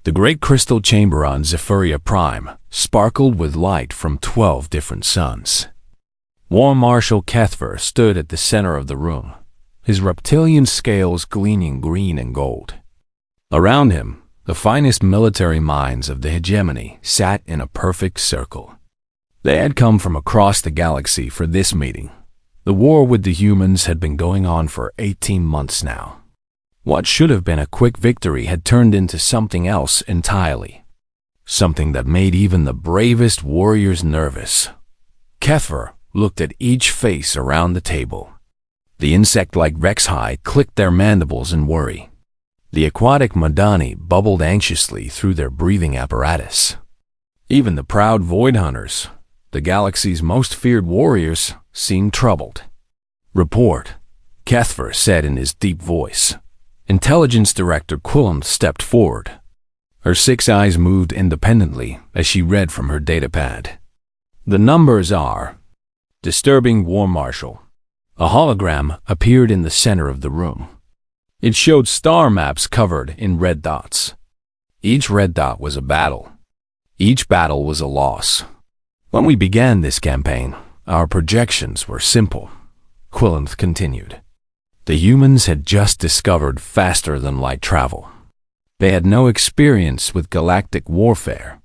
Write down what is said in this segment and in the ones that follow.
The great crystal chamber on Zephyria Prime sparkled with light from 12 different suns. War Marshal Kethver stood at the center of the room, his reptilian scales gleaming green and gold. Around him, the finest military minds of the hegemony sat in a perfect circle. They had come from across the galaxy for this meeting. The war with the humans had been going on for 18 months now. What should have been a quick victory had turned into something else entirely. Something that made even the bravest warriors nervous. Kethver looked at each face around the table. The insect-like Rexhi clicked their mandibles in worry. The aquatic Madani bubbled anxiously through their breathing apparatus. Even the proud Void Hunters, the galaxy's most feared warriors, seemed troubled. "Report," Kethver said in his deep voice. Intelligence Director Quillen stepped forward. Her 6 eyes moved independently as she read from her datapad. "The numbers are..." Disturbing War Marshal. A hologram appeared in the center of the room. It showed star maps covered in red dots. Each red dot was a battle. Each battle was a loss. "When we began this campaign, our projections were simple," Quillen continued. The humans had just discovered faster-than-light travel. They had no experience with galactic warfare.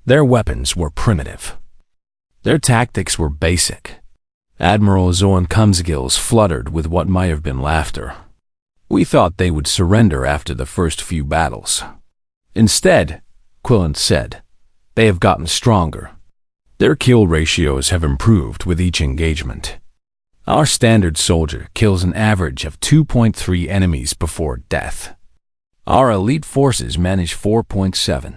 Their weapons were primitive. Their tactics were basic. Admiral Zorn Kumsgills fluttered with what might have been laughter. "We thought they would surrender after the first few battles. Instead," Quillen said, "they have gotten stronger. Their kill ratios have improved with each engagement. Our standard soldier kills an average of 2.3 enemies before death. Our elite forces manage 4.7.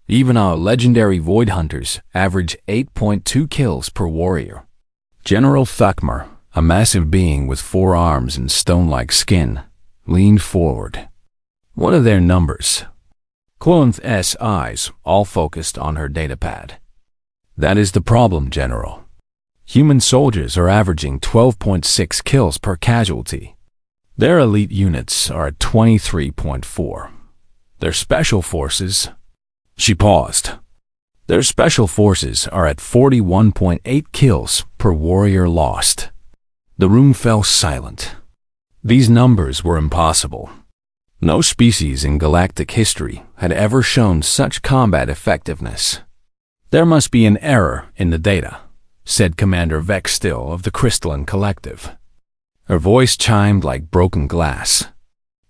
Even our legendary Void Hunters average 8.2 kills per warrior." General Thukmar, a massive being with 4 arms and stone-like skin, leaned forward. "What are their numbers?" Quillen's eyes all focused on her datapad. "That is the problem, General. Human soldiers are averaging 12.6 kills per casualty. Their elite units are at 23.4. Their special forces..." She paused. "Their special forces are at 41.8 kills per warrior lost." The room fell silent. These numbers were impossible. No species in galactic history had ever shown such combat effectiveness. "There must be an error in the data," said Commander Vextil of the Crystalline Collective. Her voice chimed like broken glass.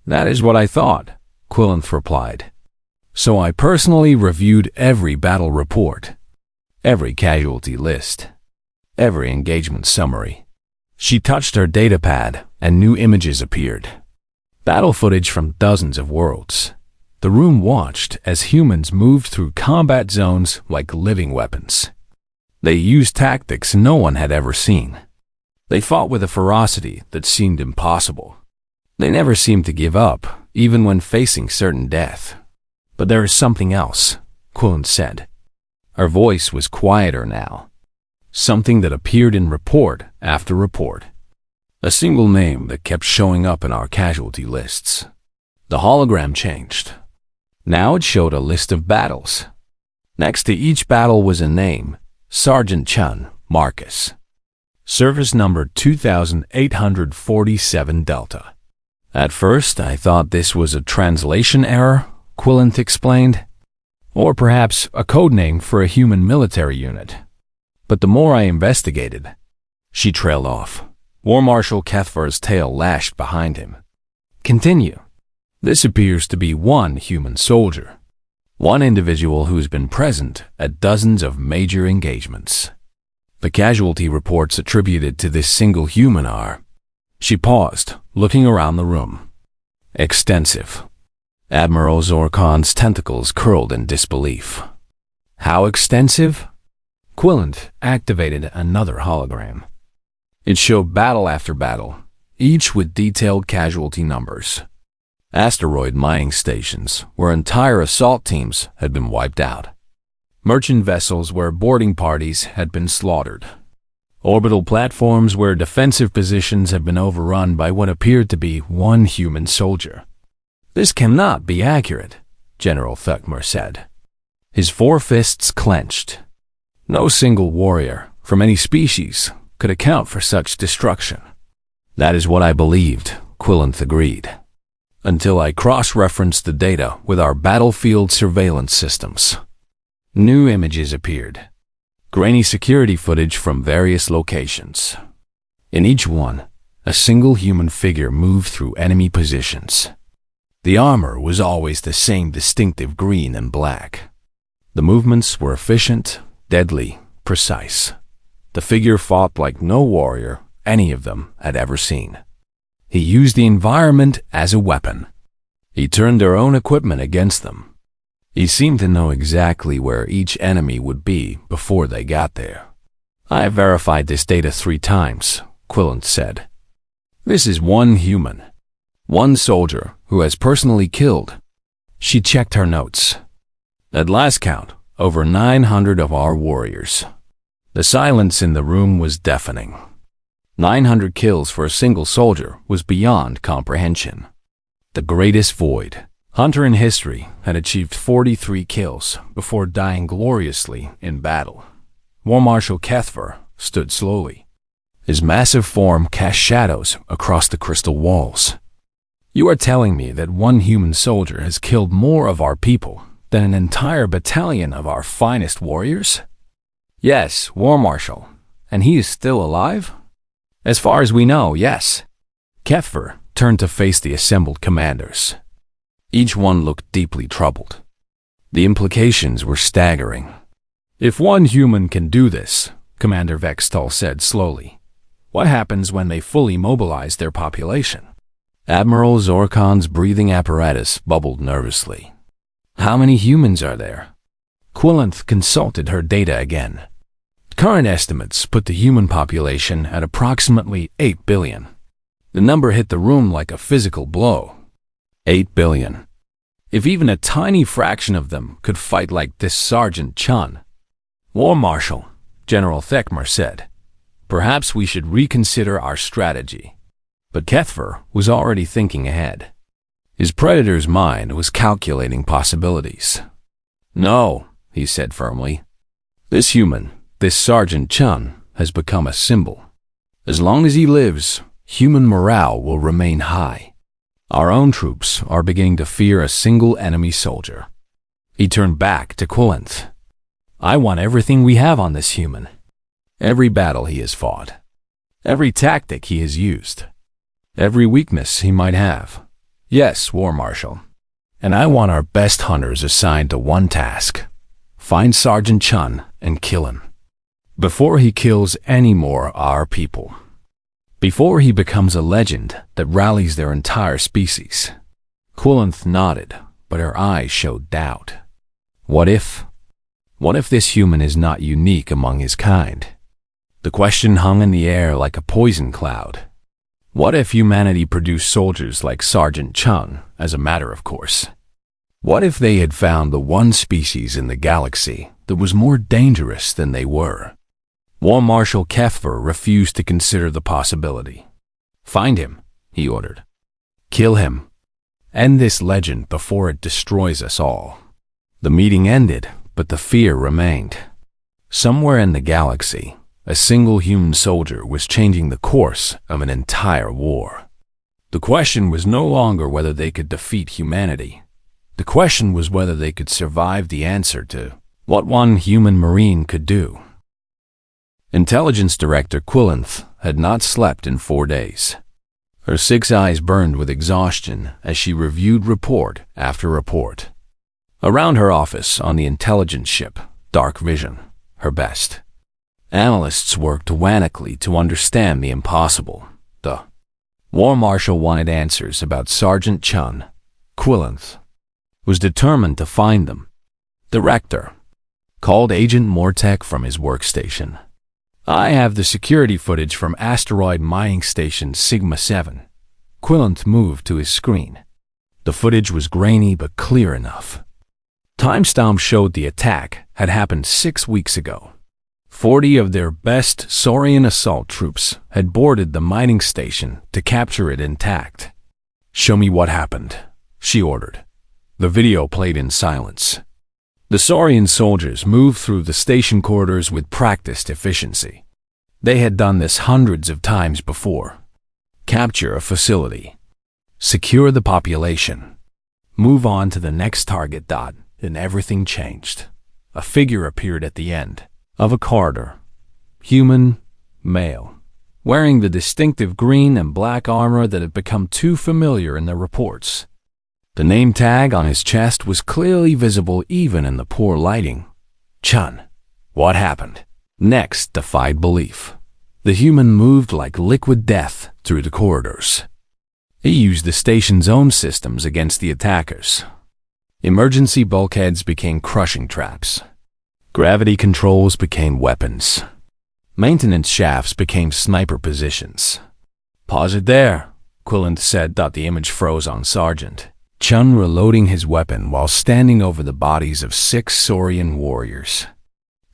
"That is what I thought," Quillen replied. "So I personally reviewed every battle report, every casualty list, every engagement summary." She touched her datapad and new images appeared. Battle footage from dozens of worlds. The room watched as humans moved through combat zones like living weapons. They used tactics no one had ever seen. They fought with a ferocity that seemed impossible. They never seemed to give up, even when facing certain death. "But there is something else," Quillen said. Her voice was quieter now. Something that appeared in report after report. A single name that kept showing up in our casualty lists. The hologram changed. Now it showed a list of battles. Next to each battle was a name: Sergeant Chun, Marcus. Service number 2847 Delta. "At first, I thought this was a translation error," Quillen explained. "Or perhaps a code name for a human military unit. But the more I investigated..." She trailed off. War Marshal Kethver's tail lashed behind him. "Continue. This appears to be one human soldier. One individual who's been present at dozens of major engagements. The casualty reports attributed to this single human are..." She paused, looking around the room. "Extensive." Admiral Zorkon's tentacles curled in disbelief. "How extensive?" Quillen activated another hologram. It showed battle after battle, each with detailed casualty numbers. Asteroid mining stations where entire assault teams had been wiped out. Merchant vessels where boarding parties had been slaughtered. Orbital platforms where defensive positions had been overrun by what appeared to be one human soldier. "This cannot be accurate," General Thugmer said. His four fists clenched. No single warrior from any species could account for such destruction. That is what I believed, Quillenth agreed. Until I cross-referenced the data with our battlefield surveillance systems. New images appeared. Grainy security footage from various locations. In each one, a single human figure moved through enemy positions. The armor was always the same distinctive green and black. The movements were efficient, deadly, precise. The figure fought like no warrior any of them had ever seen. He used the environment as a weapon. He turned their own equipment against them. He seemed to know exactly where each enemy would be before they got there. I have verified this data 3 times, Quillenth said. This is one human. One soldier who has personally killed. She checked her notes. At last count, over 900 of our warriors. The silence in the room was deafening. 900 kills for a single soldier was beyond comprehension. The greatest void hunter in history had achieved 43 kills before dying gloriously in battle. War Marshal Kethver stood slowly. His massive form cast shadows across the crystal walls. You are telling me that one human soldier has killed more of our people than an entire battalion of our finest warriors? Yes, War Marshal. And he is still alive? As far as we know, yes. Kethver turned to face the assembled commanders. Each one looked deeply troubled. The implications were staggering. If one human can do this, Commander Vextal said slowly, what happens when they fully mobilize their population? Admiral Zorkon's breathing apparatus bubbled nervously. How many humans are there? Quillenth consulted her data again. Current estimates put the human population at approximately 8 billion. The number hit the room like a physical blow. 8 billion. If even a tiny fraction of them could fight like this Sergeant Chun. War Marshal, General Thugmer said, perhaps we should reconsider our strategy. But Kethver was already thinking ahead. His predator's mind was calculating possibilities. No, he said firmly. This human, this Sergeant Chun, has become a symbol. As long as he lives, human morale will remain high. Our own troops are beginning to fear a single enemy soldier. He turned back to Quillenth. I want everything we have on this human. Every battle he has fought. Every tactic he has used. Every weakness he might have. Yes, War Marshal. And I want our best hunters assigned to one task. Find Sergeant Chun and kill him. Before he kills any more our people. Before he becomes a legend that rallies their entire species. Quillenth nodded, but her eyes showed doubt. What if? What if this human is not unique among his kind? The question hung in the air like a poison cloud. What if humanity produced soldiers like Sergeant Chun, as a matter of course? What if they had found the one species in the galaxy that was more dangerous than they were? War Marshal Kethver refused to consider the possibility. Find him, he ordered. Kill him. End this legend before it destroys us all. The meeting ended, but the fear remained. Somewhere in the galaxy, a single human soldier was changing the course of an entire war. The question was no longer whether they could defeat humanity. The question was whether they could survive the answer to what one human marine could do. Intelligence Director Quillenth had not slept in 4 days. Her 6 eyes burned with exhaustion as she reviewed report after report. Around her office on the intelligence ship, Dark Vision, her best. Analysts worked tyrannically to understand the impossible. The War Marshal wanted answers about Sergeant Chun. Quillenth was determined to find them. The Rector called Agent Mortek from his workstation. I have the security footage from asteroid mining station Sigma 7. Quillenth moved to his screen. The footage was grainy but clear enough. Timestamp showed the attack had happened 6 weeks ago. 40 of their best Saurian assault troops had boarded the mining station to capture it intact. Show me what happened, she ordered. The video played in silence. The Saurian soldiers moved through the station corridors with practiced efficiency. They had done this hundreds of times before. Capture a facility. Secure the population. Move on to the next target. And everything changed. A figure appeared at the end of a corridor. Human, male, wearing the distinctive green and black armor that had become too familiar in the reports. The name tag on his chest was clearly visible even in the poor lighting. Chun. What happened? Next defied belief. The human moved like liquid death through the corridors. He used the station's own systems against the attackers. Emergency bulkheads became crushing traps. Gravity controls became weapons. Maintenance shafts became sniper positions. Pause it there, Quilland said. The image froze on Sergeant Chun reloading his weapon while standing over the bodies of 6 Saurian warriors.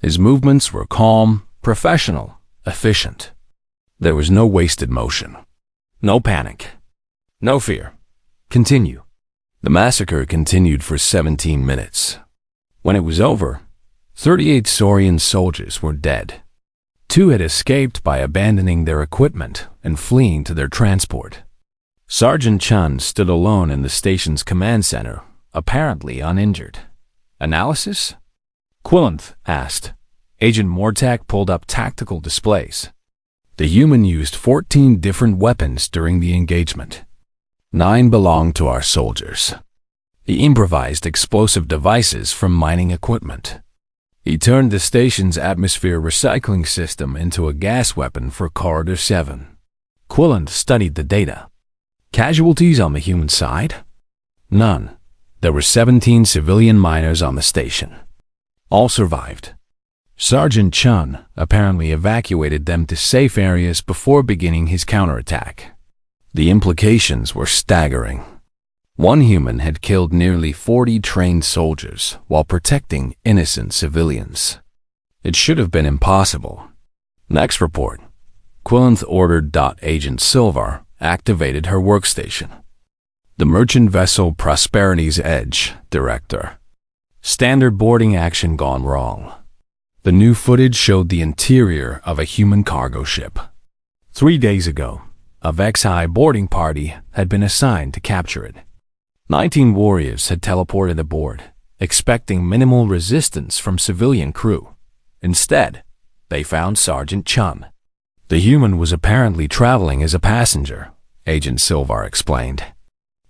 His movements were calm, professional, efficient. There was no wasted motion. No panic. No fear. Continue. The massacre continued for 17 minutes. When it was over, 38 Saurian soldiers were dead. 2 had escaped by abandoning their equipment and fleeing to their transport. Sergeant Chun stood alone in the station's command center, apparently uninjured. Analysis? Quilland asked. Agent Mortak pulled up tactical displays. The human used 14 different weapons during the engagement. 9 belonged to our soldiers. He improvised explosive devices from mining equipment. He turned the station's atmosphere recycling system into a gas weapon for Corridor 7. Quilland studied the data. Casualties on the human side? None. There were 17 civilian miners on the station. All survived. Sergeant Chun apparently evacuated them to safe areas before beginning his counterattack. The implications were staggering. One human had killed nearly 40 trained soldiers while protecting innocent civilians. It should have been impossible. Next report. Quilland ordered. Agent Silvar activated her workstation. The merchant vessel Prosperity's Edge, Director. Standard boarding action gone wrong. The new footage showed the interior of a human cargo ship. 3 days ago, a Vex-High boarding party had been assigned to capture it. 19 warriors had teleported aboard, expecting minimal resistance from civilian crew. Instead, they found Sergeant Chun. The human was apparently traveling as a passenger, Agent Silvar explained.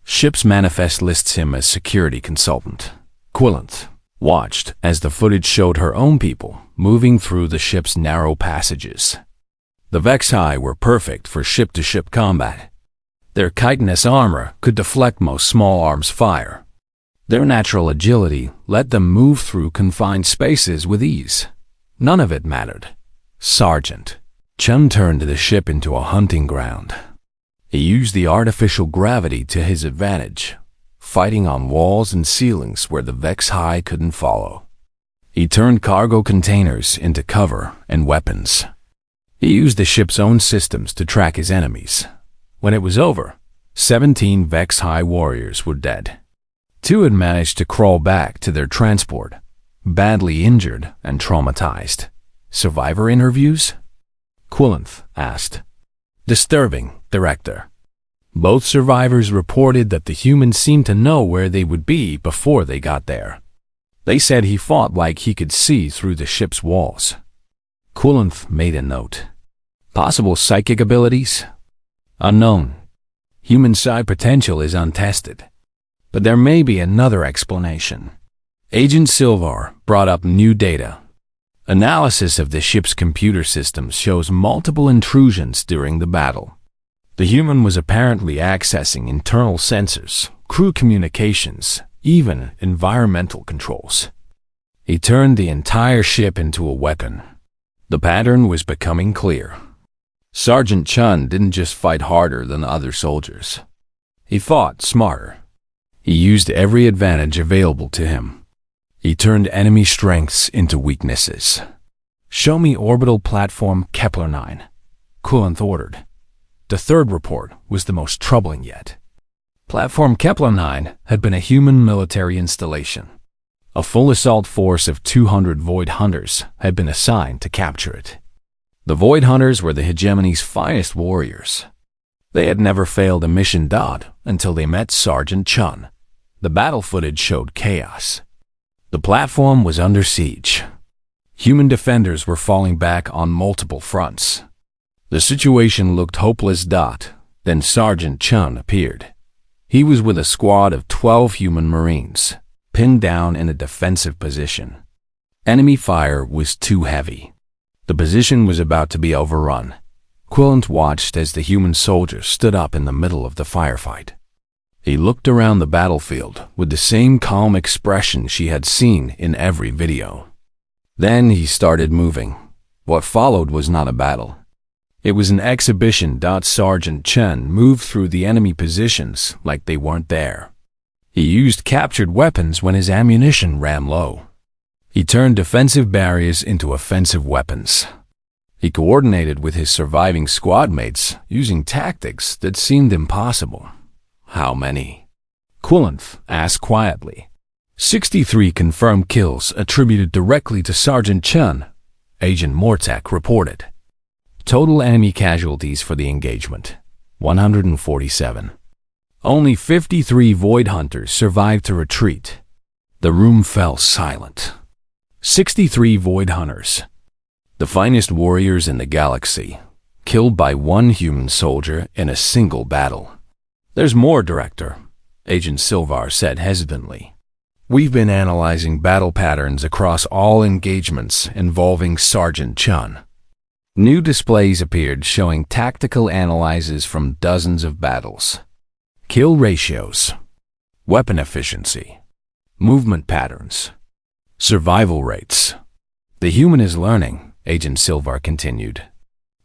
Ship's manifest lists him as security consultant. Quilland watched as the footage showed her own people moving through the ship's narrow passages. The Vex-High were perfect for ship-to-ship combat. Their chitinous armor could deflect most small arms fire. Their natural agility let them move through confined spaces with ease. None of it mattered. Sergeant Chun turned the ship into a hunting ground. He used the artificial gravity to his advantage, fighting on walls and ceilings where the Vex-High couldn't follow. He turned cargo containers into cover and weapons. He used the ship's own systems to track his enemies. When it was over, 17 Vex-High warriors were dead. 2 had managed to crawl back to their transport, badly injured and traumatized. Survivor interviews? Quilland asked. Disturbing, Director. Both survivors reported that the humans seemed to know where they would be before they got there. They said he fought like he could see through the ship's walls. Quilland made a note. Possible psychic abilities? Unknown. Human psi potential is untested. But there may be another explanation. Agent Silvar brought up new data. Analysis of the ship's computer systems shows multiple intrusions during the battle. The human was apparently accessing internal sensors, crew communications, even environmental controls. He turned the entire ship into a weapon. The pattern was becoming clear. Sergeant Chun didn't just fight harder than other soldiers. He fought smarter. He used every advantage available to him. He turned enemy strengths into weaknesses. Show me orbital platform Kepler 9, Quilland ordered. The third report was the most troubling yet. Platform Kepler 9 had been a human military installation. A full assault force of 200 Void Hunters had been assigned to capture it. The Void Hunters were the hegemony's finest warriors. They had never failed a mission until they met Sergeant Chun. The battle footage showed chaos. The platform was under siege. Human defenders were falling back on multiple fronts. The situation looked hopeless. Then Sergeant Chun appeared. He was with a squad of 12 human Marines, pinned down in a defensive position. Enemy fire was too heavy. The position was about to be overrun. Quillant watched as the human soldier stood up in the middle of the firefight. He looked around the battlefield with the same calm expression she had seen in every video. Then he started moving. What followed was not a battle. It was an exhibition. Sergeant Chen moved through the enemy positions like they weren't there. He used captured weapons when his ammunition ran low. He turned defensive barriers into offensive weapons. He coordinated with his surviving squad mates using tactics that seemed impossible. How many? Quillant asked quietly. 63 confirmed kills attributed directly to Sergeant Chun, Agent Mortek reported. Total enemy casualties for the engagement, 147. Only 53 Void Hunters survived to retreat. The room fell silent. 63 Void Hunters, the finest warriors in the galaxy, killed by one human soldier in a single battle. There's more, Director, Agent Silvar said hesitantly. We've been analyzing battle patterns across all engagements involving Sergeant Chun. New displays appeared showing tactical analyses from dozens of battles. Kill ratios, weapon efficiency, movement patterns, survival rates. The human is learning, Agent Silvar continued.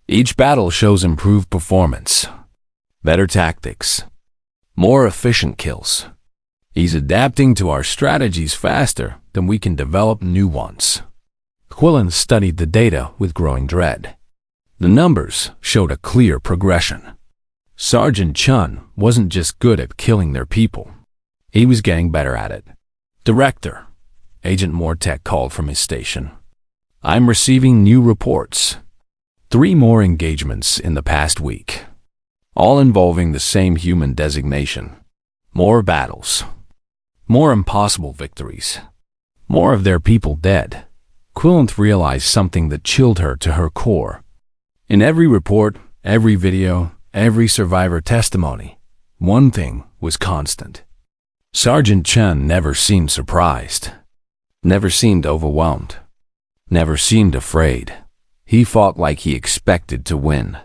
Each battle shows improved performance, better tactics, more efficient kills. He's adapting to our strategies faster than we can develop new ones. Quillan studied the data with growing dread. The numbers showed a clear progression. Sergeant Chun wasn't just good at killing their people. He was getting better at it. Director, Agent Mortek called from his station. I'm receiving new reports. 3 more engagements in the past week, all involving the same human designation. More battles. More impossible victories. More of their people dead. Quillant realized something that chilled her to her core. In every report, every video, every survivor testimony, one thing was constant. Sergeant Chen never seemed surprised, never seemed overwhelmed, never seemed afraid. He fought like he expected to win,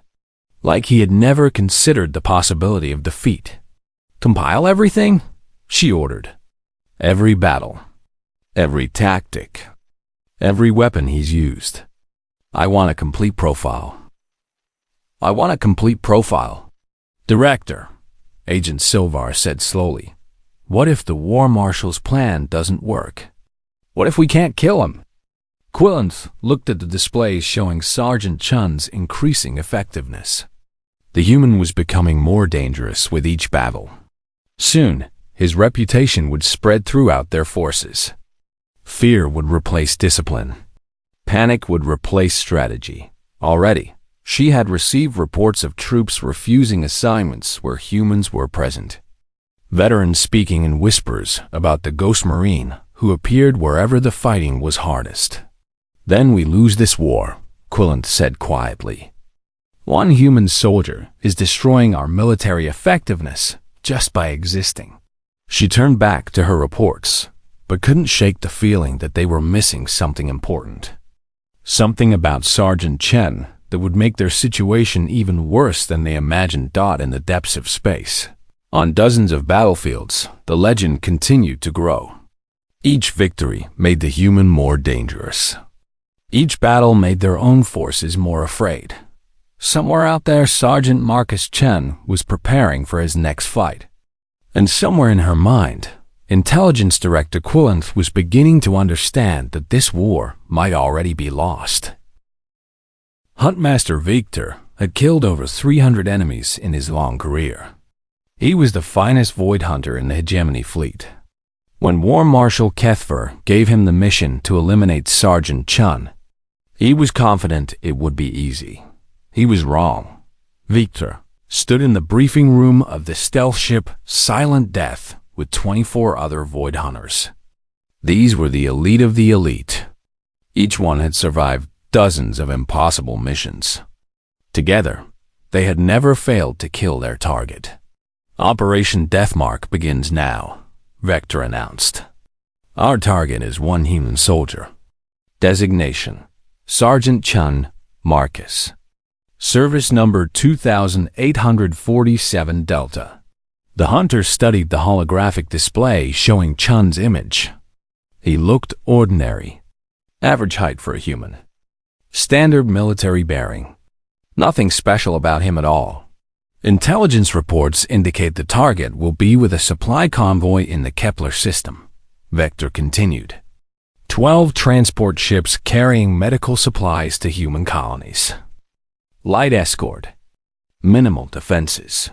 like he had never considered the possibility of defeat. Compile everything, she ordered. Every battle, every tactic, every weapon he's used. I want a complete profile. I want a complete profile. Director, Agent Silvar said slowly. What if the War Marshal's plan doesn't work? What if we can't kill him? Quillant looked at the displays showing Sergeant Chun's increasing effectiveness. The human was becoming more dangerous with each battle. Soon, his reputation would spread throughout their forces. Fear would replace discipline. Panic would replace strategy. Already, she had received reports of troops refusing assignments where humans were present. Veterans speaking in whispers about the Ghost Marine who appeared wherever the fighting was hardest. Then we lose this war, Quillant said quietly. One human soldier is destroying our military effectiveness just by existing. She turned back to her reports, but couldn't shake the feeling that they were missing something important. Something about Sergeant Chen that would make their situation even worse than they imagined in the depths of space. On dozens of battlefields, the legend continued to grow. Each victory made the human more dangerous. Each battle made their own forces more afraid. Somewhere out there, Sergeant Marcus Chen was preparing for his next fight. And somewhere in her mind, Intelligence Director Quillant was beginning to understand that this war might already be lost. Huntmaster Victor had killed over 300 enemies in his long career. He was the finest void hunter in the hegemony fleet. When War Marshal Kethver gave him the mission to eliminate Sergeant Chun, he was confident it would be easy. He was wrong. Victor stood in the briefing room of the stealth ship Silent Death with 24 other void hunters. These were the elite of the elite. Each one had survived dozens of impossible missions. Together, they had never failed to kill their target. Operation Deathmark begins now, Vector announced. Our target is one human soldier. Designation: Sergeant Chun Marcus. Service number 2847 Delta. The hunter studied the holographic display showing Chun's image. He looked ordinary. Average height for a human. Standard military bearing. Nothing special about him at all. Intelligence reports indicate the target will be with a supply convoy in the Kepler system. Vector continued. 12 transport ships carrying medical supplies to human colonies. Light escort. Minimal defenses.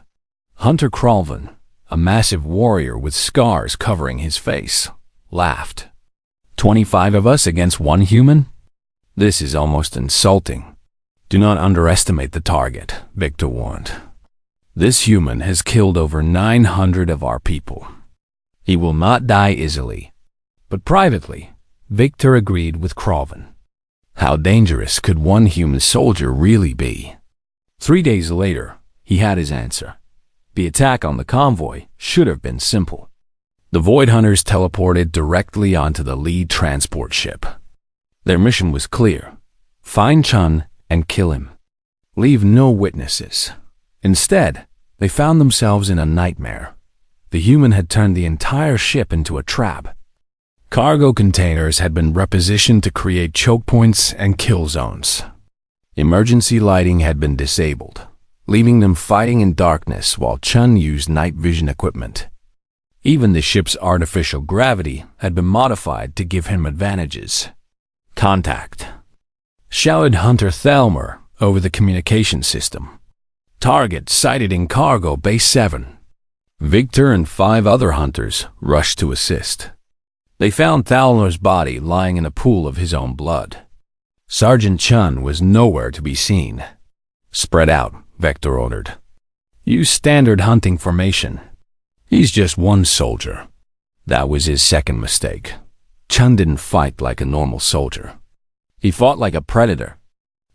Hunter Kralvin, a massive warrior with scars covering his face, laughed. 25 of us against one human? This is almost insulting. Do not underestimate the target, Victor warned. This human has killed over 900 of our people. He will not die easily. But privately, Victor agreed with Kralvin. How dangerous could one human soldier really be? 3 days later, he had his answer. The attack on the convoy should have been simple. The Void Hunters teleported directly onto the lead transport ship. Their mission was clear. Find Chun and kill him. Leave no witnesses. Instead, they found themselves in a nightmare. The human had turned the entire ship into a trap. Cargo containers had been repositioned to create choke points and kill zones. Emergency lighting had been disabled, leaving them fighting in darkness while Chun used night vision equipment. Even the ship's artificial gravity had been modified to give him advantages. Contact, shouted Hunter Thelmer over the communication system. Target sighted in Cargo Base 7. Victor and 5 other hunters rushed to assist. They found Thalmer's body lying in a pool of his own blood. Sergeant Chun was nowhere to be seen. Spread out, Vector ordered. Use standard hunting formation. He's just one soldier. That was his second mistake. Chun didn't fight like a normal soldier. He fought like a predator.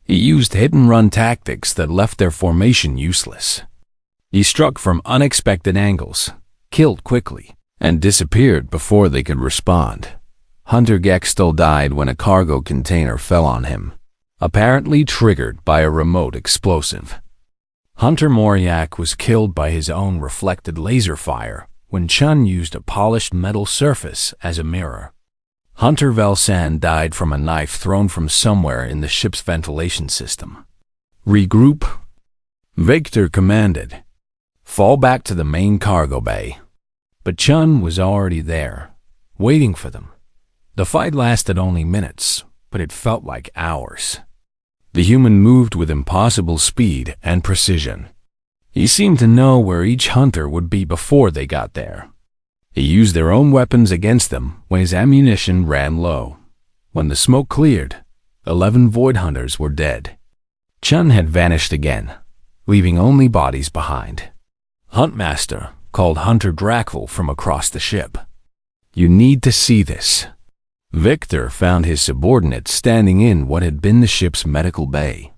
He used hit-and-run tactics that left their formation useless. He struck from unexpected angles, killed quickly, and disappeared before they could respond. Hunter Gextel died when a cargo container fell on him, apparently triggered by a remote explosive. Hunter Moriak was killed by his own reflected laser fire when Chun used a polished metal surface as a mirror. Hunter Velsan died from a knife thrown from somewhere in the ship's ventilation system. Regroup, Victor commanded. Fall back to the main cargo bay. But Chun was already there, waiting for them. The fight lasted only minutes, but it felt like hours. The human moved with impossible speed and precision. He seemed to know where each hunter would be before they got there. He used their own weapons against them when his ammunition ran low. When the smoke cleared, 11 Void Hunters were dead. Chun had vanished again, leaving only bodies behind. Huntmaster called Hunter Dracvel from across the ship. You need to see this. Victor found his subordinate standing in what had been the ship's medical bay.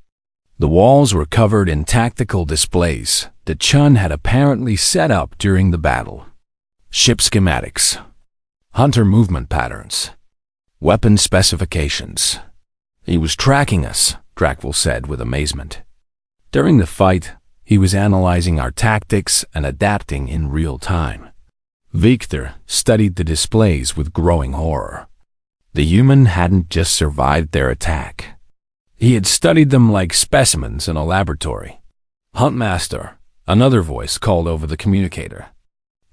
The walls were covered in tactical displays that Chun had apparently set up during the battle. Ship schematics, hunter movement patterns, weapon specifications. He was tracking us, Dracvel said with amazement. During the fight, he was analyzing our tactics and adapting in real time. Victor studied the displays with growing horror. The human hadn't just survived their attack. He had studied them like specimens in a laboratory. Huntmaster, another voice called over the communicator.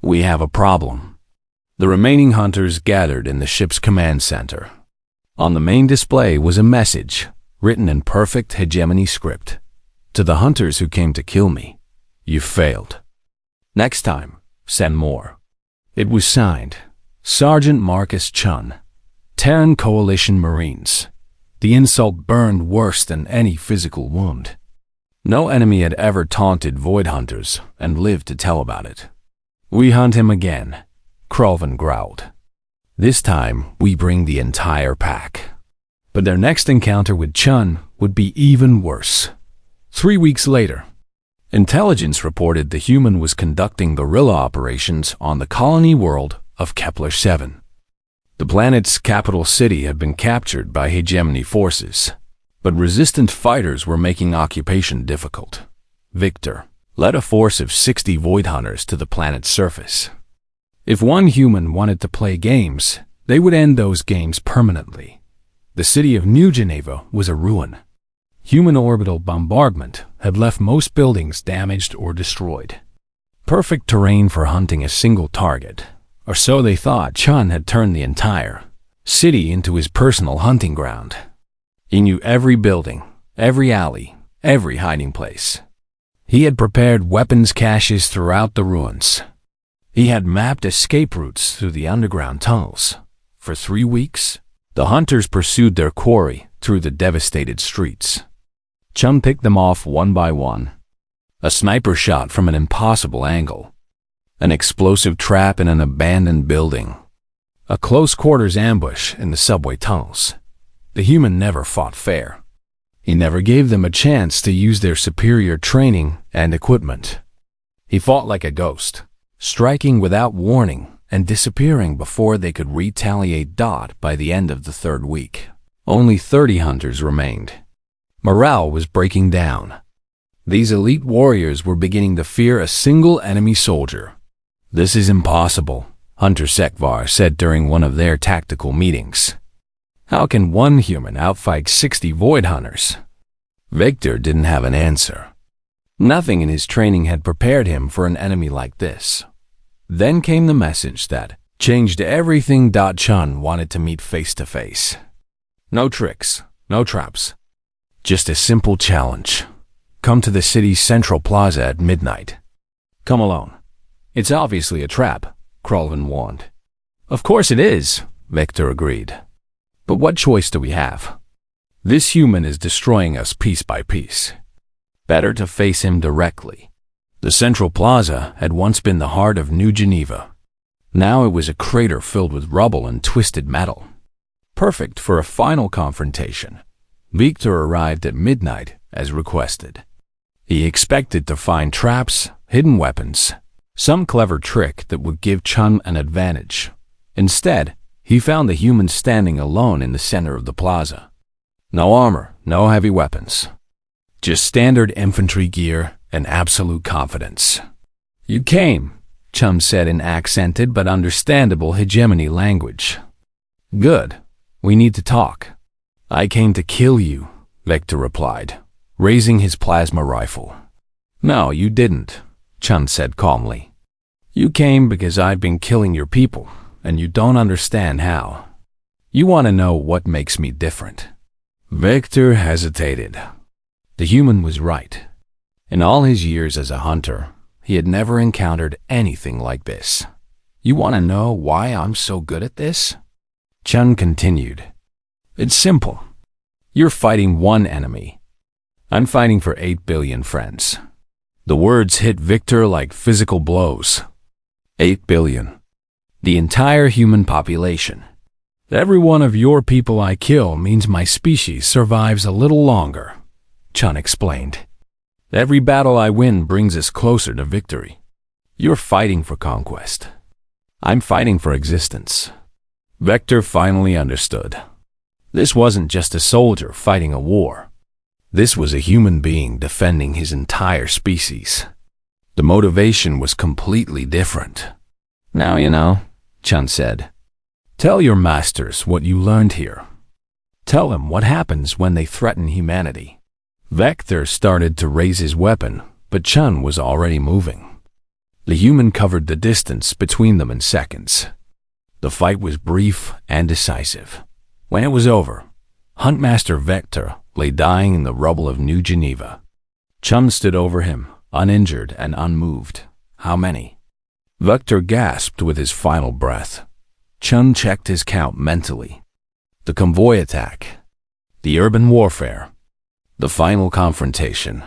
We have a problem. The remaining hunters gathered in the ship's command center. On the main display was a message, written in perfect hegemony script. To the hunters who came to kill me, you failed. Next time, send more. It was signed, Sergeant Marcus Chun, Terran Coalition Marines. The insult burned worse than any physical wound. No enemy had ever taunted Void Hunters and lived to tell about it. We hunt him again, Krolvin growled. This time, we bring the entire pack. But their next encounter with Chun would be even worse. 3 weeks later, intelligence reported the human was conducting guerrilla operations on the colony world of Kepler-7. The planet's capital city had been captured by hegemony forces, but resistant fighters were making occupation difficult. Victor led a force of 60 Void Hunters to the planet's surface. If one human wanted to play games, they would end those games permanently. The city of New Geneva was a ruin. Human orbital bombardment had left most buildings damaged or destroyed. Perfect terrain for hunting a single target, or so they thought. Chun had turned the entire city into his personal hunting ground. He knew every building, every alley, every hiding place. He had prepared weapons caches throughout the ruins. He had mapped escape routes through the underground tunnels. For 3 weeks, the hunters pursued their quarry through the devastated streets. Chun picked them off one by one. A sniper shot from an impossible angle. An explosive trap in an abandoned building. A close-quarters ambush in the subway tunnels. The human never fought fair. He never gave them a chance to use their superior training and equipment. He fought like a ghost, striking without warning and disappearing before they could retaliate. By the end of the 3rd week, only 30 hunters remained. Morale was breaking down. These elite warriors were beginning to fear a single enemy soldier. "This is impossible," Hunter Sekvar said during one of their tactical meetings. "How can one human outfight 60 Void Hunters?" Victor didn't have an answer. Nothing in his training had prepared him for an enemy like this. Then came the message that changed everything. Chun wanted to meet face to face. No tricks, no traps. Just a simple challenge. Come to the city's central plaza at midnight. Come alone. It's obviously a trap, Krolvin warned. Of course it is, Victor agreed. But what choice do we have? This human is destroying us piece by piece. Better to face him directly. The central plaza had once been the heart of New Geneva. Now it was a crater filled with rubble and twisted metal. Perfect for a final confrontation. Victor arrived at midnight as requested. He expected to find traps, hidden weapons, some clever trick that would give Chun an advantage. Instead, he found the human standing alone in the center of the plaza. No armor, no heavy weapons. Just standard infantry gear and absolute confidence. "You came," Chun said in accented but understandable hegemony language. "Good. We need to talk." "I came to kill you," Victor replied, raising his plasma rifle. "No, you didn't," Chun said calmly. "You came because I've been killing your people, and you don't understand how. You want to know what makes me different." Victor hesitated. The human was right. In all his years as a hunter, he had never encountered anything like this. "You want to know why I'm so good at this?" Chun continued. "It's simple. You're fighting one enemy. I'm fighting for 8 billion friends." The words hit Victor like physical blows. 8 billion. The entire human population. "Every one of your people I kill means my species survives a little longer," Chun explained. "Every battle I win brings us closer to victory. You're fighting for conquest. I'm fighting for existence." Victor finally understood. This wasn't just a soldier fighting a war. This was a human being defending his entire species. The motivation was completely different. "Now you know," Chun said. "Tell your masters what you learned here. Tell them what happens when they threaten humanity." Victor started to raise his weapon, but Chun was already moving. The human covered the distance between them in seconds. The fight was brief and decisive. When it was over, Huntmaster Victor lay dying in the rubble of New Geneva. Chun stood over him, uninjured and unmoved, How many? Vector gasped with his final breath. Chun checked his count mentally. The convoy attack. The urban warfare. The final confrontation.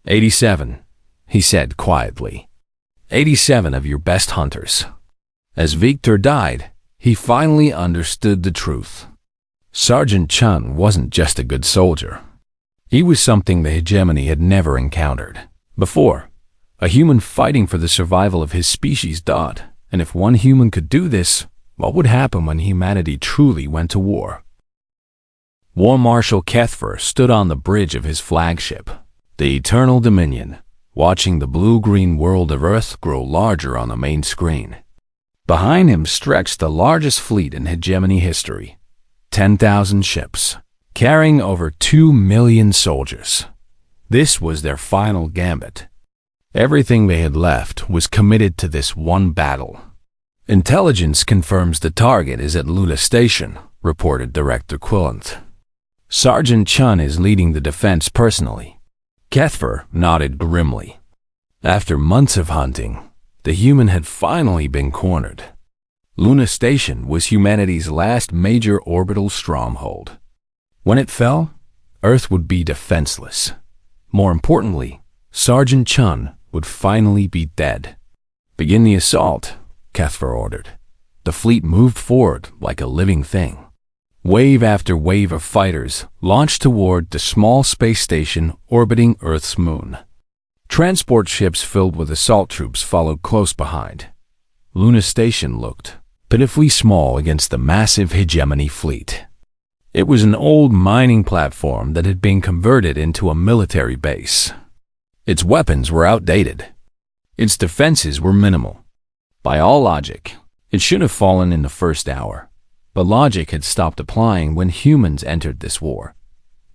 87, he said quietly. 87 of your best hunters. As Victor died, he finally understood the truth. Sergeant Chun wasn't just a good soldier. He was something the hegemony had never encountered before. A human fighting for the survival of his species. And if one human could do this, what would happen when humanity truly went to war? War Marshal Kethfer stood on the bridge of his flagship, the Eternal Dominion, watching the blue-green world of Earth grow larger on the main screen. Behind him stretched the largest fleet in hegemony history, 10,000 ships, carrying over 2 million soldiers. This was their final gambit. Everything they had left was committed to this one battle. Intelligence confirms the target is at Luna Station, reported Director Quillant. Sergeant Chun is leading the defense personally. Kethfer nodded grimly. After months of hunting, the human had finally been cornered. Luna Station was humanity's last major orbital stronghold. When it fell, Earth would be defenseless. More importantly, Sergeant Chun would finally be dead. Begin the assault, Kethfer ordered. The fleet moved forward like a living thing. Wave after wave of fighters launched toward the small space station orbiting Earth's moon. Transport ships filled with assault troops followed close behind. Luna Station looked pitifully small against the massive hegemony fleet. It was an old mining platform that had been converted into a military base. Its weapons were outdated. Its defenses were minimal. By all logic, it should have fallen in the first hour. But logic had stopped applying when humans entered this war.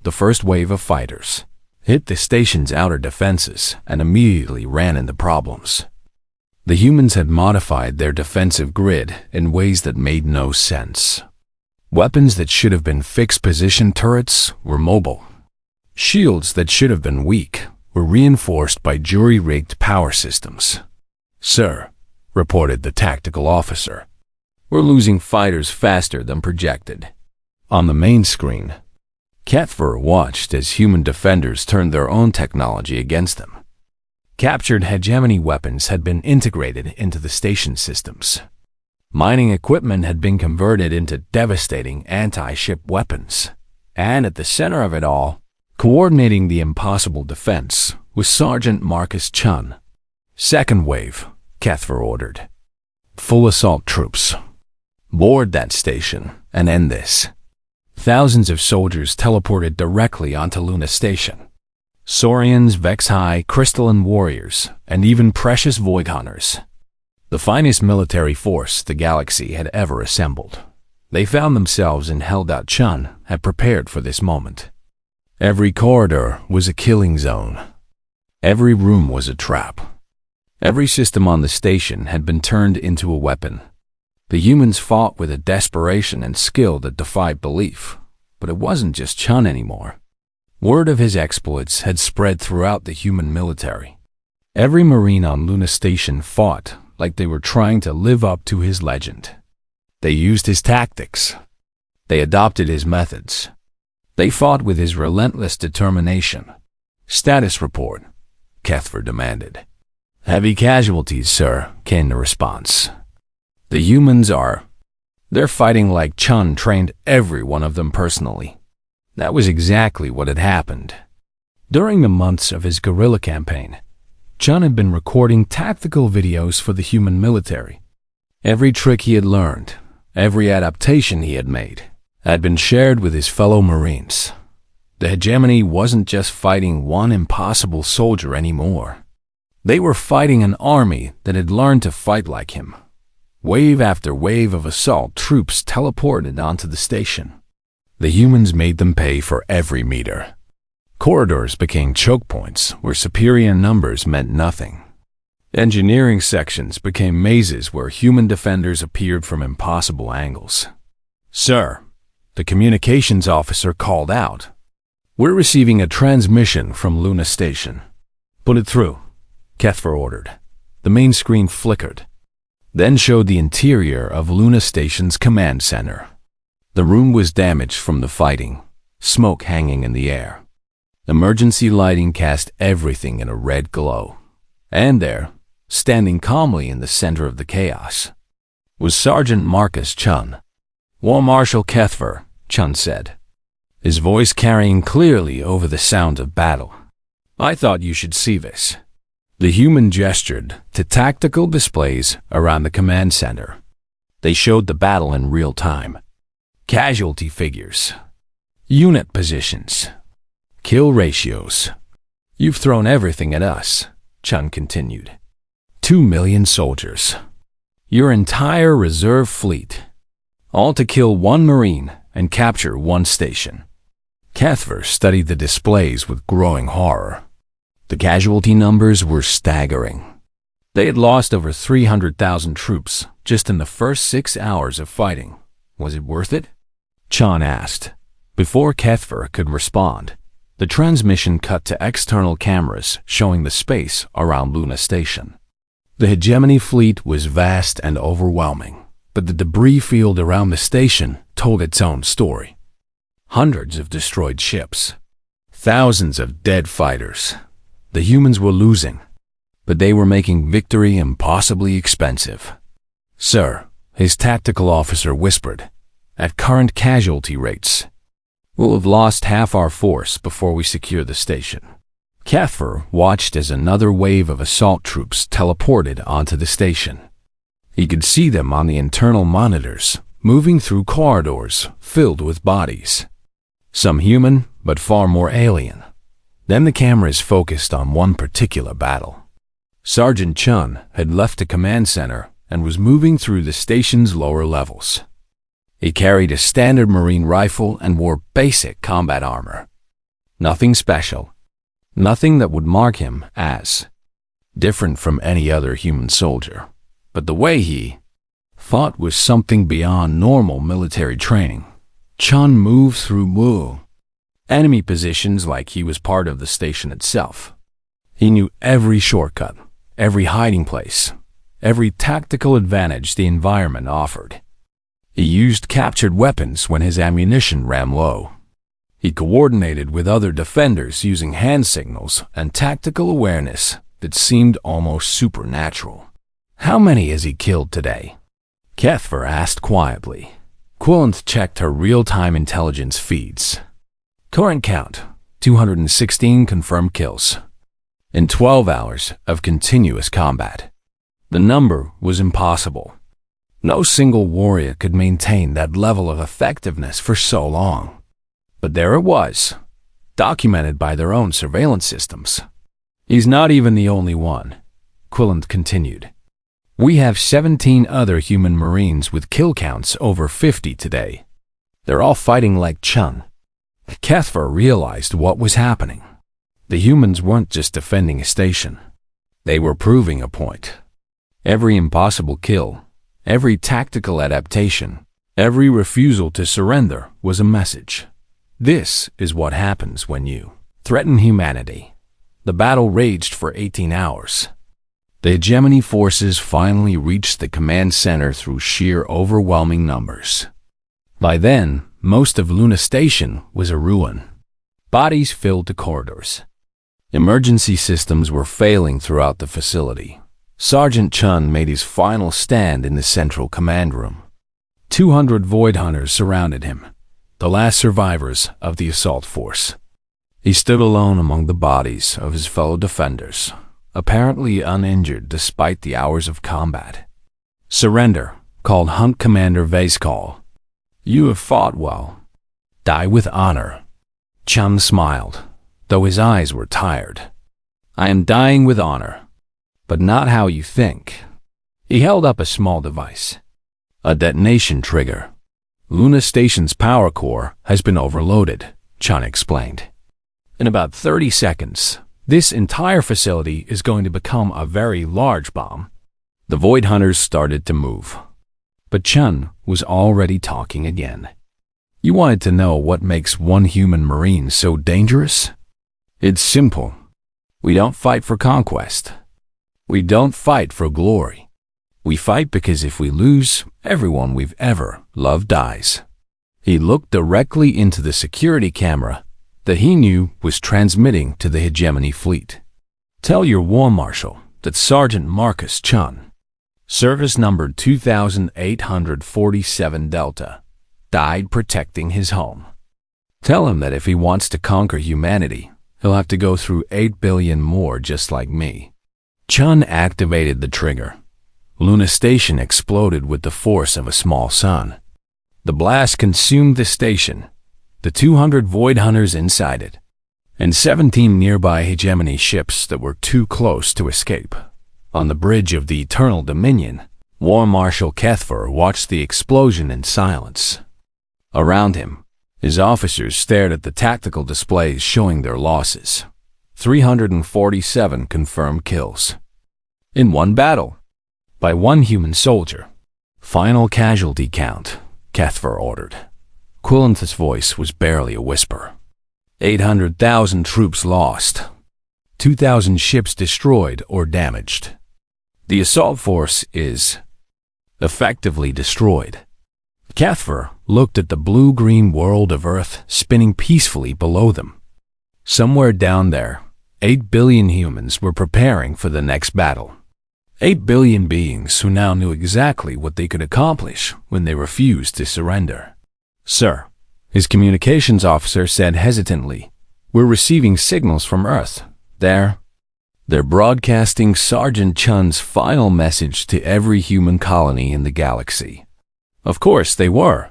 The first wave of fighters hit the station's outer defenses and immediately ran into problems. The humans had modified their defensive grid in ways that made no sense. Weapons that should have been fixed-position turrets were mobile. Shields that should have been weak were reinforced by jury-rigged power systems. "Sir," reported the tactical officer, "we're losing fighters faster than projected." On the main screen, Kethfer watched as human defenders turned their own technology against them. Captured hegemony weapons had been integrated into the station systems. Mining equipment had been converted into devastating anti-ship weapons. And at the center of it all, coordinating the impossible defense, was Sergeant Marcus Chun. "Second wave," Kethfer ordered. "Full assault troops. Board that station and end this." Thousands of soldiers teleported directly onto Luna Station. Saurians, Vexi, crystalline warriors, and even precious void hunters. The finest military force the galaxy had ever assembled. They found themselves in hell. Chun had prepared for this moment. Every corridor was a killing zone. Every room was a trap. Every system on the station had been turned into a weapon. The humans fought with a desperation and skill that defied belief. But it wasn't just Chun anymore. Word of his exploits had spread throughout the human military. Every Marine on Luna Station fought like they were trying to live up to his legend. They used his tactics. They adopted his methods. They fought with his relentless determination. "Status report," Kethfer demanded. "Heavy casualties, sir," came the response. "The humans they're fighting like Chun trained every one of them personally." That was exactly what had happened. During the months of his guerrilla campaign, Chun had been recording tactical videos for the human military. Every trick he had learned, every adaptation he had made, had been shared with his fellow Marines. The hegemony wasn't just fighting one impossible soldier anymore. They were fighting an army that had learned to fight like him. Wave after wave of assault troops teleported onto the station. The humans made them pay for every meter. Corridors became choke points where superior numbers meant nothing. Engineering sections became mazes where human defenders appeared from impossible angles. "Sir," the communications officer called out, "we're receiving a transmission from Luna Station." "Put it through," Kethfer ordered. The main screen flickered, then showed the interior of Luna Station's command center. The room was damaged from the fighting, smoke hanging in the air. Emergency lighting cast everything in a red glow. And there, standing calmly in the center of the chaos, was Sergeant Marcus Chun. "War Marshal Kethver," Chun said, his voice carrying clearly over the sound of battle. "I thought you should see this." The human gestured to tactical displays around the command center. They showed the battle in real time. Casualty figures, unit positions, kill ratios. "You've thrown everything at us," Chun continued. 2 million soldiers. Your entire reserve fleet. All to kill 1 Marine and capture 1 station. Kethver studied the displays with growing horror. The casualty numbers were staggering. They had lost over 300,000 troops just in the first 6 hours of fighting. Was it worth it? Chun asked. Before Kethver could respond, the transmission cut to external cameras showing the space around Luna Station. The hegemony fleet was vast and overwhelming, but the debris field around the station told its own story. Hundreds of destroyed ships, thousands of dead fighters. The humans were losing, but they were making victory impossibly expensive. "Sir," his tactical officer whispered, "at current casualty rates, we'll have lost half our force before we secure the station." Kethver watched as another wave of assault troops teleported onto the station. He could see them on the internal monitors, moving through corridors filled with bodies. Some human, but far more alien. Then the cameras focused on one particular battle. Sergeant Chun had left the command center and was moving through the station's lower levels. He carried a standard Marine rifle and wore basic combat armor. Nothing special. Nothing that would mark him as different from any other human soldier. But the way he fought was something beyond normal military training. Chun moved through enemy positions like he was part of the station itself. He knew every shortcut, every hiding place, every tactical advantage the environment offered. He used captured weapons when his ammunition ran low. He coordinated with other defenders using hand signals and tactical awareness that seemed almost supernatural. "How many has he killed today?" Kethver asked quietly. Quillant checked her real-time intelligence feeds. Current count, 216 confirmed kills. In 12 hours of continuous combat. The number was impossible. No single warrior could maintain that level of effectiveness for so long. But there it was, documented by their own surveillance systems. "He's not even the only one," Quillant continued. "We have 17 other human Marines with kill counts over 50 today. They're all fighting like Chun." Kethver realized what was happening. The humans weren't just defending a station. They were proving a point. Every impossible kill, every tactical adaptation, every refusal to surrender was a message. This is what happens when you threaten humanity. The battle raged for 18 hours. The hegemony forces finally reached the command center through sheer overwhelming numbers. By then, most of Luna Station was a ruin. Bodies filled the corridors. Emergency systems were failing throughout the facility. Sergeant Chun made his final stand in the central command room. 200 Void Hunters surrounded him, the last survivors of the assault force. He stood alone among the bodies of his fellow defenders, apparently uninjured despite the hours of combat. "Surrender," called Hunt Commander Vazcall. "You have fought well. Die with honor." Chun smiled, though his eyes were tired. "I am dying with honor, but not how you think." He held up a small device. "A detonation trigger. Luna Station's power core has been overloaded," Chun explained. "In about 30 seconds, this entire facility is going to become a very large bomb." The Void Hunters started to move. But Chun was already talking again. "You wanted to know what makes one human Marine so dangerous? It's simple. We don't fight for conquest. We don't fight for glory. We fight because if we lose, everyone we've ever loved dies. He looked directly into the security camera that he knew was transmitting to the hegemony fleet. Tell your war marshal that Sergeant Marcus Chun, service number 2847 Delta, died protecting his home. Tell him that if he wants to conquer humanity, he'll have to go through 8 billion more just like me. Chun activated the trigger. Luna Station exploded with the force of a small sun. The blast consumed the station, the 200 Void Hunters inside it, and 17 nearby hegemony ships that were too close to escape. On the bridge of the Eternal Dominion, War Marshal Kethfer watched the explosion in silence. Around him, his officers stared at the tactical displays showing their losses. 347 confirmed kills. In one battle, by one human soldier. Final casualty count, Kethfer ordered. Quillenth's voice was barely a whisper. 800,000 troops lost. 2,000 ships destroyed or damaged. The assault force is effectively destroyed. Kethfer looked at the blue-green world of Earth spinning peacefully below them. Somewhere down there, 8 billion humans were preparing for the next battle. 8 billion beings who now knew exactly what they could accomplish when they refused to surrender. Sir, his communications officer said hesitantly, we're receiving signals from Earth. They're broadcasting Sergeant Chun's final message to every human colony in the galaxy. Of course they were.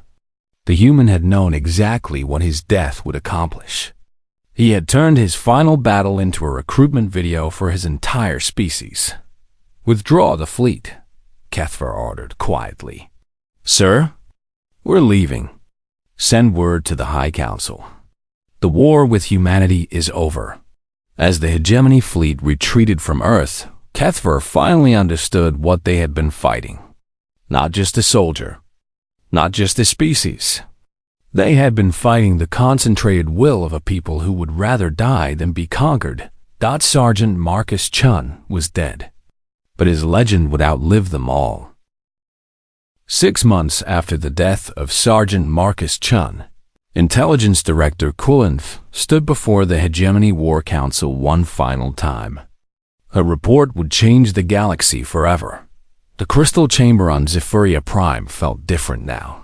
The human had known exactly what his death would accomplish. He had turned his final battle into a recruitment video for his entire species. Withdraw the fleet, Kethfer ordered quietly. Sir, we're leaving. Send word to the High Council. The war with humanity is over. As the hegemony fleet retreated from Earth, Kethfer finally understood what they had been fighting. Not just a soldier, not just a species. They had been fighting the concentrated will of a people who would rather die than be conquered. Sergeant Marcus Chun was dead, but his legend would outlive them all. 6 months after the death of Sergeant Marcus Chun, Intelligence Director Quillenth stood before the Hegemony War Council one final time. Her report would change the galaxy forever. The crystal chamber on Zephyria Prime felt different now.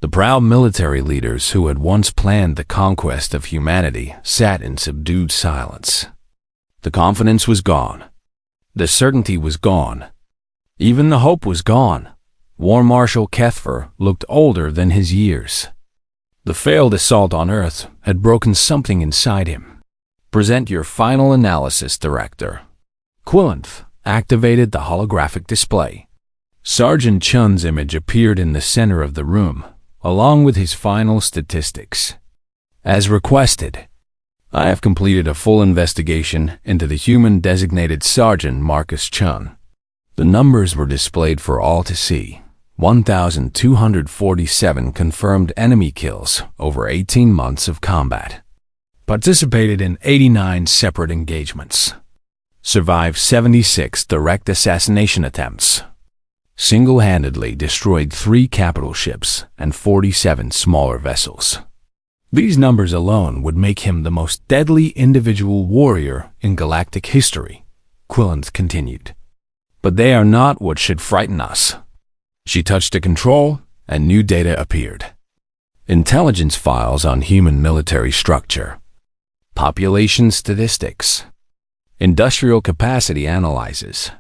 The proud military leaders who had once planned the conquest of humanity sat in subdued silence. The confidence was gone. The certainty was gone. Even the hope was gone. War Marshal Kethfer looked older than his years. The failed assault on Earth had broken something inside him. Present your final analysis, Director. Quillenth activated the holographic display. Sergeant Chun's image appeared in the center of the room, along with his final statistics. As requested, I have completed a full investigation into the human-designated Sergeant Marcus Chun. The numbers were displayed for all to see. 1,247 confirmed enemy kills over 18 months of combat. Participated in 89 separate engagements. Survived 76 direct assassination attempts. Single-handedly destroyed 3 capital ships and 47 smaller vessels. These numbers alone would make him the most deadly individual warrior in galactic history, Quillenth continued. But they are not what should frighten us. She touched a control, and new data appeared. Intelligence files on human military structure. Population statistics. Industrial capacity analyses.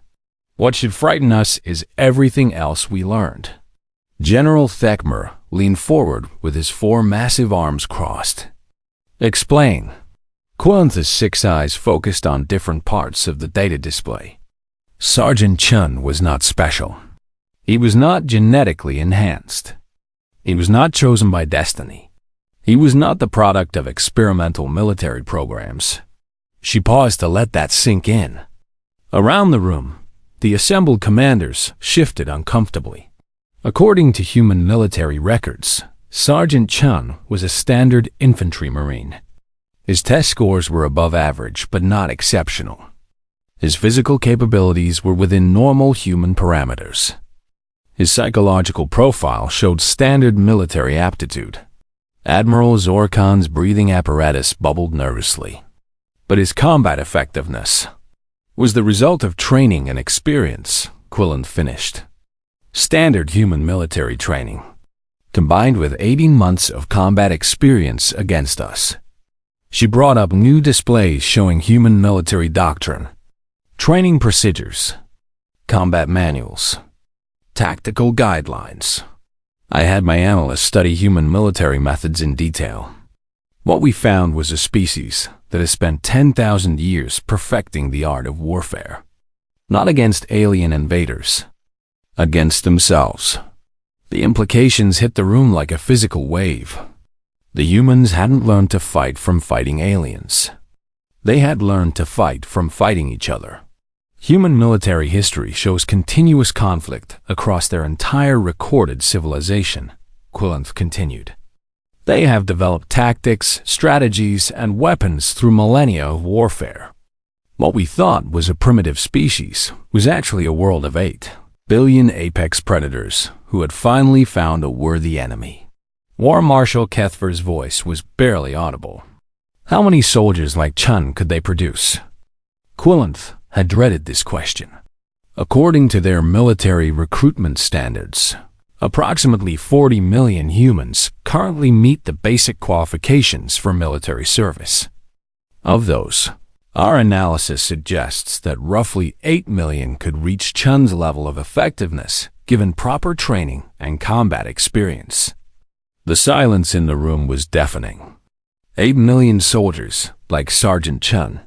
What should frighten us is everything else we learned. General Thekmer leaned forward with his 4 massive arms crossed. Explain. Quillenth's 6 eyes focused on different parts of the data display. Sergeant Chun was not special. He was not genetically enhanced. He was not chosen by destiny. He was not the product of experimental military programs. She paused to let that sink in. Around the room, the assembled commanders shifted uncomfortably. According to human military records, Sergeant Chun was a standard infantry marine. His test scores were above average but not exceptional. His physical capabilities were within normal human parameters. His psychological profile showed standard military aptitude. Admiral Zorkan's breathing apparatus bubbled nervously. But his combat effectiveness was the result of training and experience, Quillen finished. Standard human military training, combined with 18 months of combat experience against us. She brought up new displays showing human military doctrine, training procedures, combat manuals, tactical guidelines. I had my analysts study human military methods in detail. What we found was a species that has spent 10,000 years perfecting the art of warfare. Not against alien invaders, against themselves. The implications hit the room like a physical wave. The humans hadn't learned to fight from fighting aliens. They had learned to fight from fighting each other. Human military history shows continuous conflict across their entire recorded civilization, Quillen continued. They have developed tactics, strategies, and weapons through millennia of warfare. What we thought was a primitive species was actually a world of 8 billion apex predators who had finally found a worthy enemy. War Marshal Kethver's voice was barely audible. How many soldiers like Chun could they produce? Quillen had dreaded this question. According to their military recruitment standards, approximately 40 million humans currently meet the basic qualifications for military service. Of those, our analysis suggests that roughly 8 million could reach Chun's level of effectiveness given proper training and combat experience. The silence in the room was deafening. 8 million soldiers, like Sergeant Chun.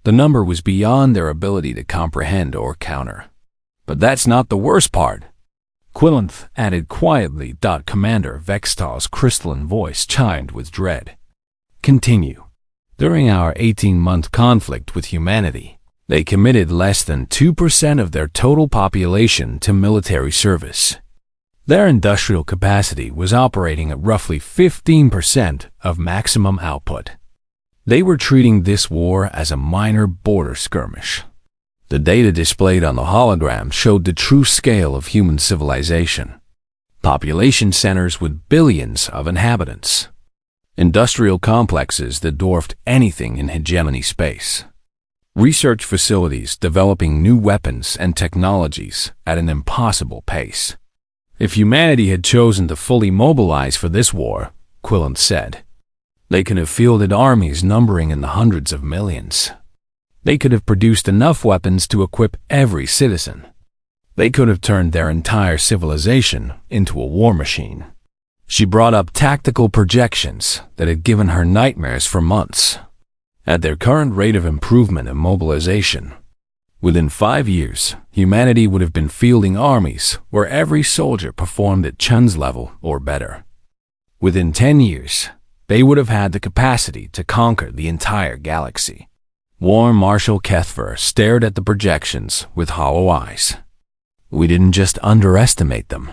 The number was beyond their ability to comprehend or counter. But that's not the worst part. Quillen added quietly. Commander Vextal's crystalline voice chimed with dread. Continue. During our 18-month conflict with humanity, they committed less than 2% of their total population to military service. Their industrial capacity was operating at roughly 15% of maximum output. They were treating this war as a minor border skirmish. The data displayed on the hologram showed the true scale of human civilization. Population centers with billions of inhabitants. Industrial complexes that dwarfed anything in hegemony space. Research facilities developing new weapons and technologies at an impossible pace. If humanity had chosen to fully mobilize for this war, Quillen said, they could have fielded armies numbering in the hundreds of millions. They could have produced enough weapons to equip every citizen. They could have turned their entire civilization into a war machine. She brought up tactical projections that had given her nightmares for months. At their current rate of improvement and mobilization, within 5 years, humanity would have been fielding armies where every soldier performed at Chun's level or better. Within 10 years, they would have had the capacity to conquer the entire galaxy. War Marshal Kethver stared at the projections with hollow eyes. We didn't just underestimate them.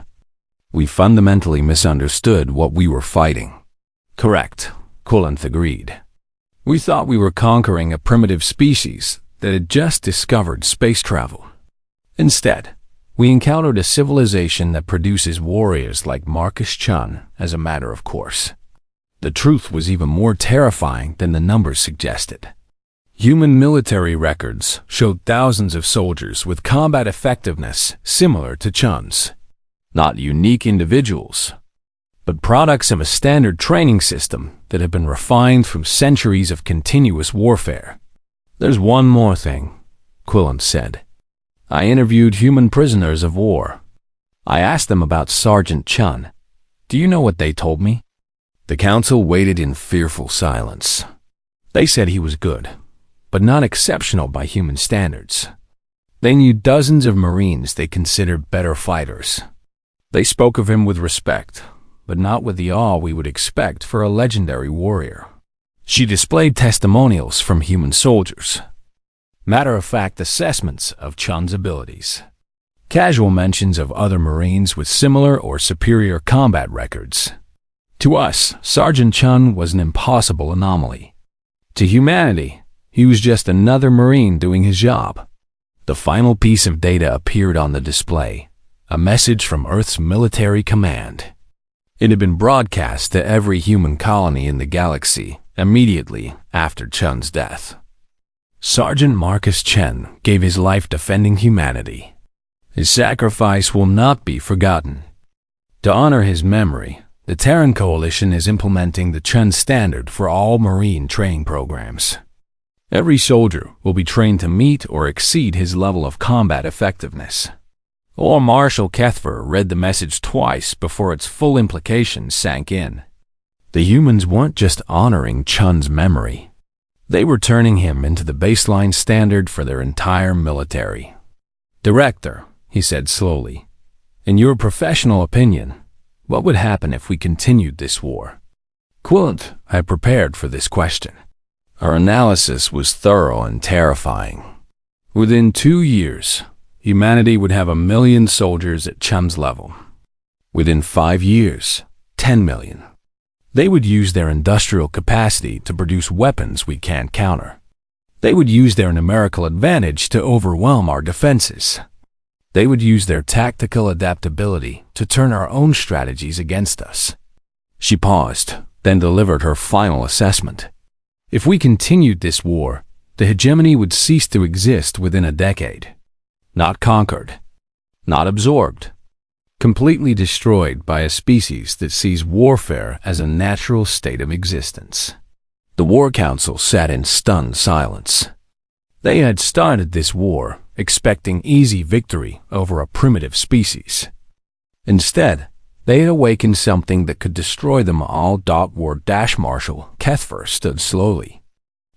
We fundamentally misunderstood what we were fighting. Correct, Quillen agreed. We thought we were conquering a primitive species that had just discovered space travel. Instead, we encountered a civilization that produces warriors like Marcus Chun as a matter of course. The truth was even more terrifying than the numbers suggested. Human military records showed thousands of soldiers with combat effectiveness similar to Chun's. Not unique individuals, but products of a standard training system that had been refined from centuries of continuous warfare. There's one more thing, Quillen said. I interviewed human prisoners of war. I asked them about Sergeant Chun. Do you know what they told me? The council waited in fearful silence. They said he was good, but not exceptional by human standards. They knew dozens of Marines they considered better fighters. They spoke of him with respect, but not with the awe we would expect for a legendary warrior. She displayed testimonials from human soldiers. Matter-of-fact assessments of Chun's abilities. Casual mentions of other Marines with similar or superior combat records. To us, Sergeant Chun was an impossible anomaly. To humanity, he was just another Marine doing his job. The final piece of data appeared on the display, a message from Earth's military command. It had been broadcast to every human colony in the galaxy immediately after Chun's death. Sergeant Marcus Chen gave his life defending humanity. His sacrifice will not be forgotten. To honor his memory, the Terran Coalition is implementing the Chen Standard for all Marine training programs. Every soldier will be trained to meet or exceed his level of combat effectiveness. Or Marshal Kethver read the message twice before its full implications sank in. The humans weren't just honoring Chun's memory. They were turning him into the baseline standard for their entire military. "Director," he said slowly, "in your professional opinion, what would happen if we continued this war?" Quillant had prepared for this question. Our analysis was thorough and terrifying. Within 2 years, humanity would have 1 million soldiers at Chun's level. Within 5 years, 10 million. They would use their industrial capacity to produce weapons we can't counter. They would use their numerical advantage to overwhelm our defenses. They would use their tactical adaptability to turn our own strategies against us. She paused, then delivered her final assessment. If we continued this war, the hegemony would cease to exist within a decade. Not conquered, not absorbed, completely destroyed by a species that sees warfare as a natural state of existence. The War Council sat in stunned silence. They had started this war expecting easy victory over a primitive species. Instead, they had awakened something that could destroy them all. Marshal Kethver stood slowly.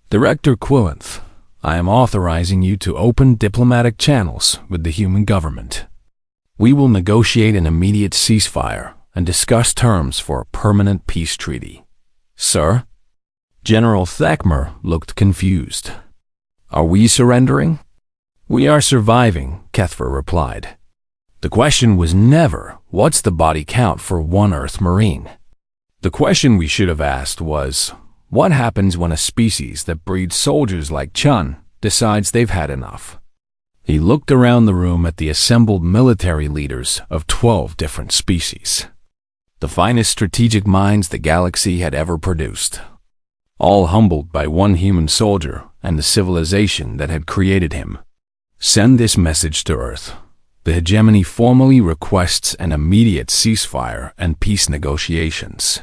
"Director Quillant, I am authorizing you to open diplomatic channels with the human government. We will negotiate an immediate ceasefire and discuss terms for a permanent peace treaty." "Sir?" General Thakmer looked confused. "Are we surrendering?" "We are surviving," Kethver replied. The question was never, what's the body count for one Earth Marine? The question we should have asked was, what happens when a species that breeds soldiers like Chun decides they've had enough? He looked around the room at the assembled military leaders of 12 different species. The finest strategic minds the galaxy had ever produced. All humbled by one human soldier and the civilization that had created him. Send this message to Earth. The hegemony formally requests an immediate ceasefire and peace negotiations.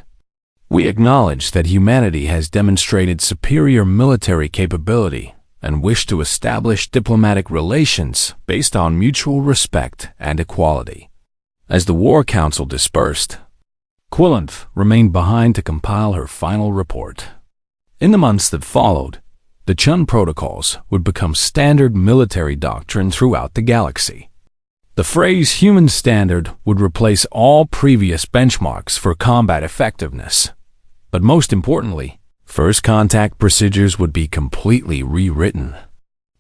We acknowledge that humanity has demonstrated superior military capability and wish to establish diplomatic relations based on mutual respect and equality. As the War Council dispersed, Quillant remained behind to compile her final report. In the months that followed, the Chun protocols would become standard military doctrine throughout the galaxy. The phrase human standard would replace all previous benchmarks for combat effectiveness. But most importantly, first contact procedures would be completely rewritten.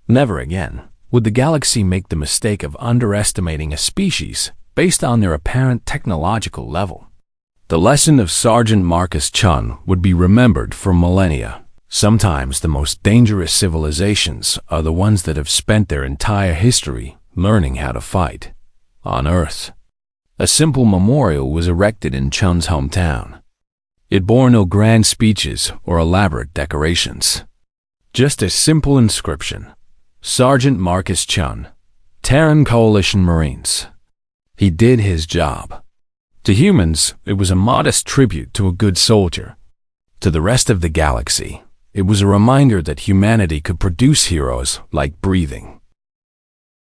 Never again would the galaxy make the mistake of underestimating a species based on their apparent technological level. The lesson of Sergeant Marcus Chun would be remembered for millennia. Sometimes the most dangerous civilizations are the ones that have spent their entire history learning how to fight. On Earth, a simple memorial was erected in Chun's hometown. It bore no grand speeches or elaborate decorations. Just a simple inscription: Sergeant Marcus Chun, Terran Coalition Marines. He did his job. To humans, it was a modest tribute to a good soldier. To the rest of the galaxy, it was a reminder that humanity could produce heroes like breathing.